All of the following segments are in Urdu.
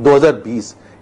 2020।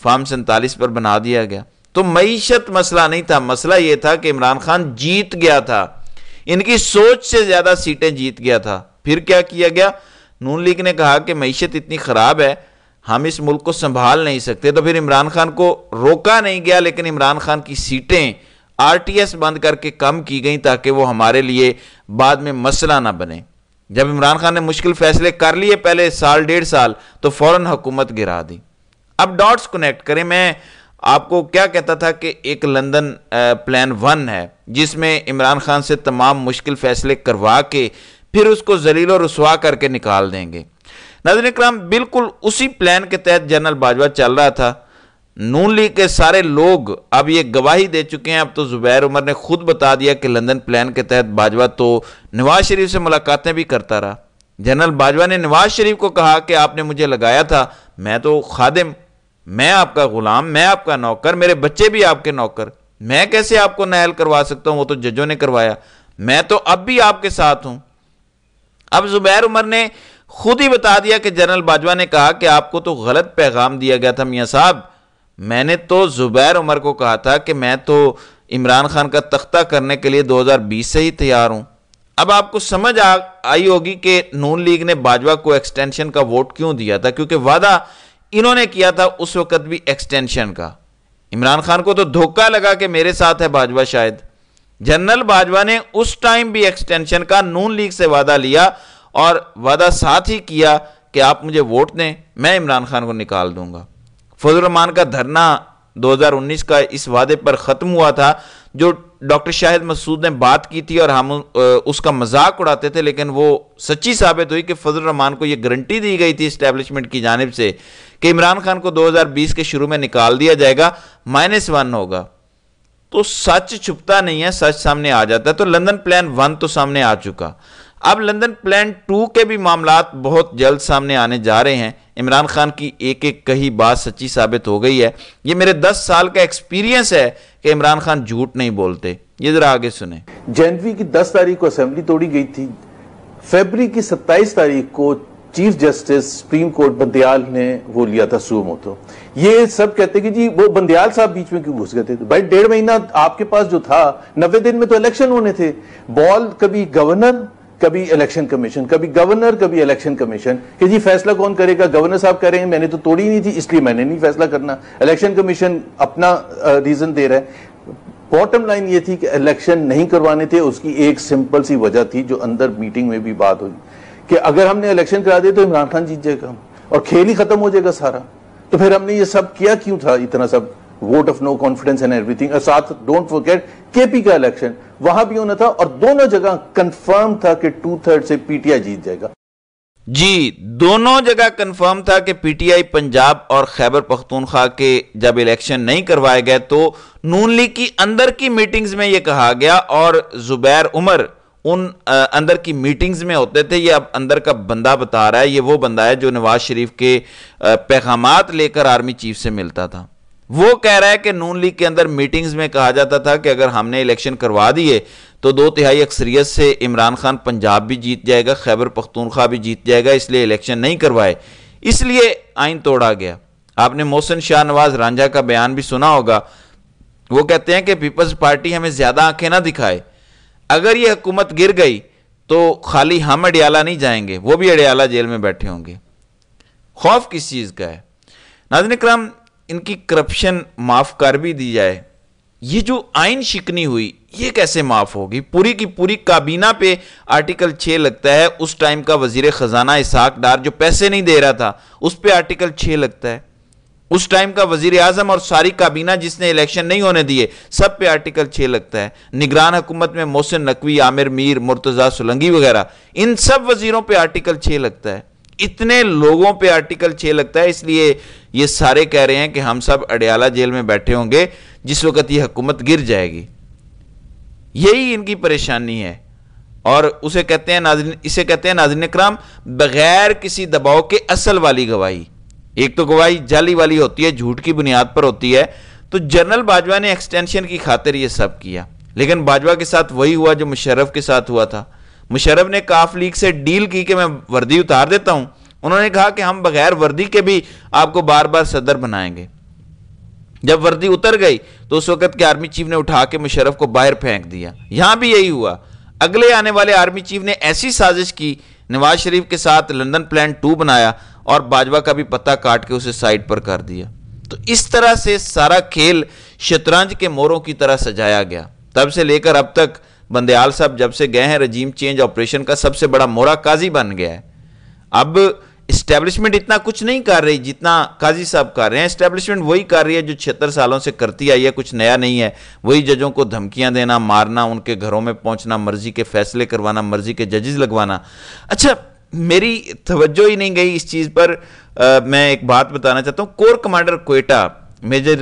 فارم 47 پر بنا دیا گیا۔ تو معیشت مسئلہ نہیں تھا، مسئلہ یہ تھا کہ عمران خان جیت گیا تھا، ان کی سوچ سے زیادہ سیٹیں جیت گیا تھا۔ پھر کیا کیا گیا؟ نون لیگ نے کہا کہ معیشت اتنی خراب ہے، ہم اس ملک کو سنبھال نہیں سکتے، تو پھر عمران خان کو روکا نہیں گیا، لیکن عمران خان کی سیٹیں RTS بند کر کے کم کی گئیں تاکہ وہ ہمارے لیے بعد میں مسئلہ نہ بنے۔ جب عمران خان نے مشکل فیصلے کر لیے پہلے سال 1.5 سال، تو فوراً حکومت گرا دی۔ اب ڈاٹس کنیکٹ کریں، میں آپ کو کیا کہتا تھا کہ ایک لندن پلان 1 ہے جس میں عمران خان سے تمام مشکل فیصلے کروا کے پھر اس کو ذلیل و رسوا کر کے نکال دیں گے۔ ناظرین اکرام، بالکل اسی پلان کے تحت جنرل باجوہ چل رہا تھا۔ نون لیگ کے سارے لوگ اب یہ گواہی دے چکے ہیں، اب تو زبیر عمر نے خود بتا دیا کہ لندن پلان کے تحت باجوہ تو نواز شریف سے ملاقاتیں بھی کرتا رہا۔ جنرل باجوہ نے نواز شریف کو کہا کہ آپ نے مجھے لگایا تھا، میں تو خادم، میں آپ کا غلام، میں آپ کا نوکر، میرے بچے بھی آپ کے نوکر، میں کیسے آپ کو نائل کروا سکتا ہوں؟ وہ تو ججوں نے کروایا، میں تو اب بھی آپ کے ساتھ ہوں۔ اب زبیر عمر نے خود ہی بتا دیا کہ جنرل باجوہ نے کہا کہ آپ کو تو غلط پیغام دیا گیا تھا میاں صاحب، میں نے تو زبیر عمر کو کہا تھا کہ میں تو عمران خان کا تختہ کرنے کے لیے 2020 سے ہی تیار ہوں۔ اب آپ کو سمجھ آئی ہوگی کہ نون لیگ نے باجوہ کو ایکسٹینشن کا ووٹ کیوں دیا تھا، کیونکہ وعدہ انہوں نے کیا تھا اس وقت بھی ایکسٹینشن کا۔ عمران خان کو تو دھوکہ لگا کہ میرے ساتھ ہے باجوہ شاید۔ جنرل باجوہ نے اس ٹائم بھی ایکسٹینشن کا نون لیگ سے وعدہ لیا اور وعدہ ساتھ ہی کیا کہ آپ مجھے ووٹ دیں، میں عمران خان کو نکال دوں گا۔ فضل الرحمان کا دھرنا 2019 کا اس وعدے پر ختم ہوا تھا جو ڈاکٹر شاہد مسعود نے بات کی تھی، اور ہم اس کا مذاق اڑاتے تھے، لیکن وہ سچی ثابت ہوئی کہ فضل الرحمان کو یہ گارنٹی دی گئی تھی اسٹیبلشمنٹ کی جانب سے کہ عمران خان کو 2020 کے شروع میں نکال دیا جائے گا، -1 ہوگا۔ تو سچ چھپتا نہیں ہے، سچ سامنے آ جاتا ہے۔ تو لندن پلان 1 تو سامنے آ چکا، اب لندن پلان 2 کے بھی معاملات بہت جلد سامنے آنے جا رہے ہیں۔ عمران خان کی ایک ایک کہی بات سچی ثابت ہو گئی ہے۔ یہ میرے 10 سال کا ایکسپیرینس ہے کہ عمران خان جھوٹ نہیں بولتے۔ یہ ذرا آگے سنیں۔ جنوری کی 10 تاریخ کو اسمبلی توڑی گئی تھی، فیبری کی 27 تاریخ کو chief justice supreme court Bandial نے وہ لیا تھا سو موتو۔ یہ سب کہتے کہ جی وہ بندیال صاحب بیچ میں کیوں گھس گئے تھے؟ بھائی 1.5 مہینہ آپ کے پاس جو تھا، 90 دن میں تو الیکشن ہونے تھے۔ بال کبھی گورنر، کبھی الیکشن کمیشن، کبھی گورنر، کبھی الیکشن کمیشن، کہ جی فیصلہ کون کرے گا؟ گورنر صاحب کہہ رہے ہیں میں نے تو توڑی نہیں تھی اس لیے میں نے نہیں فیصلہ کرنا، الیکشن کمیشن اپنا ریزن دے رہا ہے۔ باٹم لائن یہ تھی کہ الیکشن نہیں کروانے تھے، اس کی ایک سمپل سی وجہ تھی جو اندر میٹنگ میں بھی بات ہوئی کہ اگر ہم نے الیکشن کرا دے تو عمران خان جیت جائے گا اور کھیل ہی ختم ہو جائے گا سارا۔ تو پھر ہم نے یہ سب کیا کیوں تھا، اتنا سب vote of no confidence and ایوری تھنگ۔ اور ساتھ ڈونٹ فرگیٹ KP کا الیکشن وہاں بھی ہونا تھا اور دونوں جگہ کنفرم تھا کہ 2/3 سے PTI جیت جائے گا۔ جی، دونوں جگہ کنفرم تھا کہ PTI پنجاب اور خیبر پختونخوا کے جب الیکشن نہیں کروائے گئے تو نون لیگ کی اندر کی میٹنگز میں یہ کہا گیا، اور زبیر عمر ان اندر کی میٹنگز میں ہوتے تھے۔ یہ اب اندر کا بندہ بتا رہا ہے، یہ وہ بندہ ہے جو نواز شریف کے پیغامات لے کر آرمی چیف سے ملتا تھا۔ وہ کہہ رہا ہے کہ نون لیگ کے اندر میٹنگز میں کہا جاتا تھا کہ اگر ہم نے الیکشن کروا دیے تو 2/3 اکثریت سے عمران خان پنجاب بھی جیت جائے گا، خیبر پختونخوا بھی جیت جائے گا، اس لیے الیکشن نہیں کروائے، اس لیے آئین توڑا گیا۔ آپ نے محسن شاہ نواز رانجھا کا بیان بھی سنا ہوگا، وہ کہتے ہیں کہ پیپلز پارٹی ہمیں زیادہ آنکھیں نہ دکھائے، اگر یہ حکومت گر گئی تو خالی ہم اڈیالہ نہیں جائیں گے، وہ بھی اڈیالہ جیل میں بیٹھے ہوں گے۔ خوف کس چیز کا ہے؟ ناظرین اکرام، ان کی کرپشن معاف کر بھی دی جائے، یہ جو آئین شکنی ہوئی یہ کیسے معاف ہوگی؟ پوری کی پوری کابینہ پہ آرٹیکل 6 لگتا ہے۔ اس ٹائم کا وزیر خزانہ اسحاق ڈار جو پیسے نہیں دے رہا تھا اس پہ آرٹیکل 6 لگتا ہے۔ اس ٹائم کا وزیر اعظم اور ساری کابینہ جس نے الیکشن نہیں ہونے دیے سب پہ آرٹیکل 6 لگتا ہے۔ نگران حکومت میں محسن نقوی، عامر میر، مرتضیٰ سولنگی وغیرہ، ان سب وزیروں پہ آرٹیکل 6 لگتا ہے۔ اتنے لوگوں پہ آرٹیکل 6 لگتا ہے، اس لیے یہ سارے کہہ رہے ہیں کہ ہم سب اڈیالہ جیل میں بیٹھے ہوں گے جس وقت یہ حکومت گر جائے گی۔ یہی ان کی پریشانی ہے، اور اسے کہتے ہیں ناظرین اکرام بغیر کسی دباؤ کے اصل والی گواہی۔ ایک تو گواہی جعلی والی ہوتی ہے، جھوٹ کی بنیاد پر ہوتی ہے۔ تو جنرل باجوہ نے ایکسٹینشن کی خاطر یہ سب کیا، لیکن باجوہ کے ساتھ وہی ہوا جو مشرف کے ساتھ ہوا تھا۔ مشرف نے کاف لیگ سے ڈیل کی کہ میں وردی اتار دیتا ہوں، انہوں نے کہا کہ ہم بغیر وردی کے بھی آپ کو بار بار صدر بنائیں گے۔ جب وردی اتر گئی تو اس وقت کے آرمی چیف نے اٹھا کے مشرف کو باہر پھینک دیا. یہاں بھی یہی ہوا. اگلے آنے والے آرمی چیف نے ایسی سازش کی, نواز شریف کے ساتھ لندن پلان 2 بنایا اور باجوہ کا بھی پتہ کاٹ کے اسے سائڈ پر کر دیا. تو اس طرح سے سارا کھیل شطرنج کے موروں کی طرح سجایا گیا. تب سے لے کر اب تک بندیال صاحب جب سے گئے ہیں, رجیم چینج آپریشن کا سب سے بڑا مورا قاضی بن گیا ہے. اب اسٹیبلشمنٹ اتنا کچھ نہیں کر رہی جتنا قاضی صاحب کر رہے ہیں. اسٹیبلشمنٹ وہی کر رہی ہے جو 76 سالوں سے کرتی آئی ہے, کچھ نیا نہیں ہے. وہی ججوں کو دھمکیاں دینا, مارنا, ان کے گھروں میں پہنچنا, مرضی کے فیصلے کروانا, مرضی کے ججز لگوانا. اچھا, میری توجہ ہی نہیں گئی اس چیز پر. میں ایک بات بتانا چاہتا ہوں. Corps commander Quetta major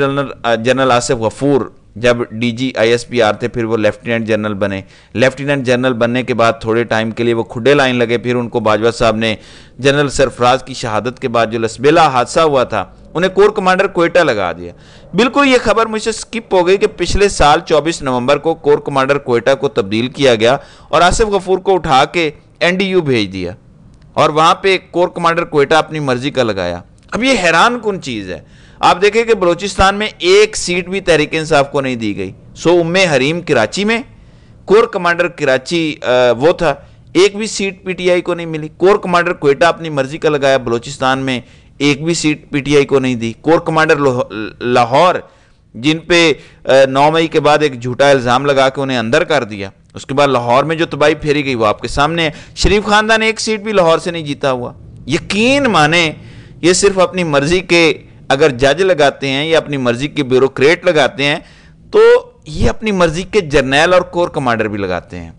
general Asif Ghafoor جب D G I S P R تھے, پھر وہ لیفٹیننٹ جنرل بنے. لیفٹیننٹ جنرل بننے کے بعد تھوڑے ٹائم کے لیے وہ کھڈے لائن لگے. پھر ان کو باجوہ صاحب نے جنرل سرفراز کی شہادت کے بعد جو لسبیلا حادثہ ہوا تھا, انہیں کور کمانڈر کوئٹہ لگا دیا. بالکل یہ خبر مجھ سے سکپ ہو گئی کہ پچھلے سال 24 نومبر کو کور کمانڈر کوئٹہ کو تبدیل کیا گیا اور آصف غفور کو اٹھا کے این ڈی یو بھیج دیا اور وہاں پہ کور کمانڈر کوئٹہ اپنی مرضی کا لگایا. اب یہ حیران کن چیز ہے. آپ دیکھیں کہ بلوچستان میں ایک سیٹ بھی تحریک انصاف کو نہیں دی گئی. ام حریم کراچی میں, کور کمانڈر کراچی وہ تھا, ایک بھی سیٹ پی ٹی آئی کو نہیں ملی. کور کمانڈر کوئٹہ اپنی مرضی کا لگایا, بلوچستان میں ایک بھی سیٹ پی ٹی آئی کو نہیں دی. کور کمانڈر لاہور جن پہ 9 مئی کے بعد ایک جھوٹا الزام لگا کے انہیں اندر کر دیا, اس کے بعد لاہور میں جو تباہی پھیری گئی وہ آپ کے سامنے ہے. شریف خاندان ایک سیٹ بھی لاہور سے نہیں جیتا ہوا. یقین مانیں یہ صرف اپنی مرضی کے اگر جج لگاتے ہیں یا اپنی مرضی کے بیوروکریٹ لگاتے ہیں تو یہ اپنی مرضی کے جرنیل اور کور کمانڈر بھی لگاتے ہیں.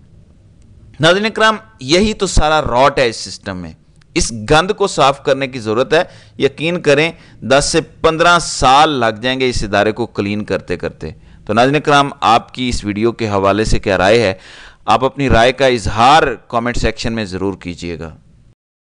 ناظرین اکرام, یہی تو سارا راٹ ہے اس سسٹم میں. اس گند کو صاف کرنے کی ضرورت ہے. یقین کریں 10 سے 15 سال لگ جائیں گے اس ادارے کو کلین کرتے کرتے. تو ناظرین اکرام, آپ کی اس ویڈیو کے حوالے سے کیا رائے ہے؟ آپ اپنی رائے کا اظہار کامنٹ سیکشن میں ضرور کیجئے گا.